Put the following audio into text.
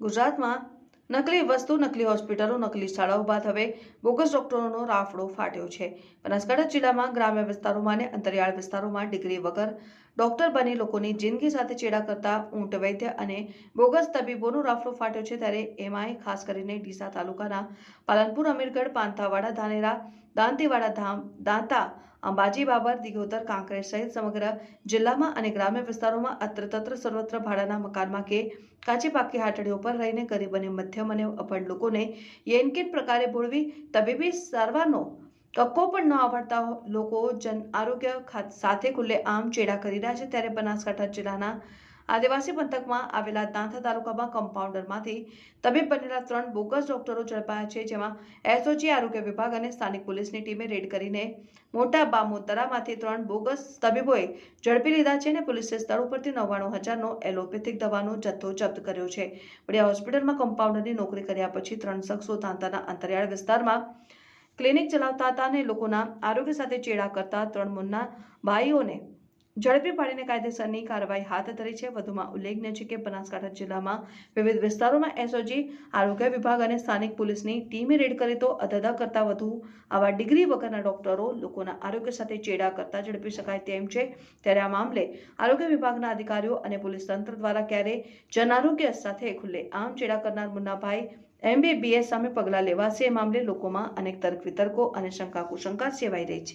ગુજરાતમાં નકલી વસ્તુ, નકલી હોસ્પિટલો, નકલી શાળાઓ બાદ હવે બોગસ ડોક્ટરોનો રાફડો ફાટ્યો છે। બનાસકાંઠા જિલ્લામાં ગ્રામ્ય વિસ્તારોમાં અને અંતરિયાળ વિસ્તારોમાં ડિગ્રી વગર ડોક્ટર બની લોકોની જિંદગી સાથે ચેડા કરતા ઊંટ વૈદ્ય અને બોગસ તબીબોનો રાફડો ફાટ્યો છે। ત્યારે એમાંય ખાસ કરીને ડીસા તાલુકાના પાલનપુર, અમીરગઢ, પાંથાવાડા, ધાનેરા, દાંતીવાડા, દાંતા, અંબાજી, બાબર, દિયોદર, કાંકરેજ સહિત સમગ્ર જિલ્લામાં અને ગ્રામ્ય વિસ્તારોમાં અત્ર સર્વત્ર ભાડાના મકાનમાં કે કાચી પાકી હાટડીઓ પર રહીને ગરીબ અને મધ્યમ અને અભણ લોકોને યેનકેન પ્રકારે ભોળવી તબીબી સારવારનો કક્કો પણ ન આવડતા લોકો જન આરોગ્ય સાથે ખુલ્લેઆમ ચેડા કરી રહ્યા છે। ત્યારે બનાસકાંઠા જિલ્લાના આદિવાસી પંથકમાં આવેલા દાંતા તાલુકામાં કમ્પાઉન્ડરમાંથી તબીબ બનેલા 3 બોગસ ડોક્ટરો ઝડપાયા છે, જેમાં એસઓજી, આરોગ્ય વિભાગ અને સ્થાનિક પોલીસની ટીમે રેડ કરીને મોટા બામોતરામાંથી 3 બોગસ તબીબોએ ઝડપી લીધા છે અને પોલીસે સ્થળ ઉપરથી 99,000નો એલોપેથિક દવાનો જથ્થો જપ્ત કર્યો છે। વડિયા હોસ્પિટલમાં કમ્પાઉન્ડરની નોકરી કર્યા પછી 3 શખ્સો દાંતાના અંતરિયાળ વિસ્તારમાં ક્લિનિક ચલાવતા હતા અને લોકોના આરોગ્ય સાથે ચેડા કરતા 3 મુન્ના ભાઈઓને ઝડપી પાડીને કાયદેસરની કાર્યવાહી હાથ ધરી છે। વધુમાં ઉલ્લેખનીય છે કે બનાસકાંઠા જિલ્લામાં વિવિધ વિસ્તારોમાં એસઓજી, આરોગ્ય વિભાગ અને સ્થાનિક પોલીસની ટીમે રેડ કરી તો અધધા કરતા વધુ આવા ડિગ્રી વગરના ડોક્ટરો લોકોના આરોગ્ય સાથે ચેડા કરતા ઝડપી શકાય તેમ છે। ત્યારે આ મામલે આરોગ્ય વિભાગના અધિકારીઓ અને પોલીસ તંત્ર દ્વારા ક્યારે જન આરોગ્ય સાથે ખુલ્લેઆમ ચેડા કરનાર મુન્નાભાઈ MBBS સામે પગલાં લેવાશે, એ મામલે લોકોમાં અનેક તર્ક વિતર્કો અને શંકા કુશંકા સેવાઈ રહી છે।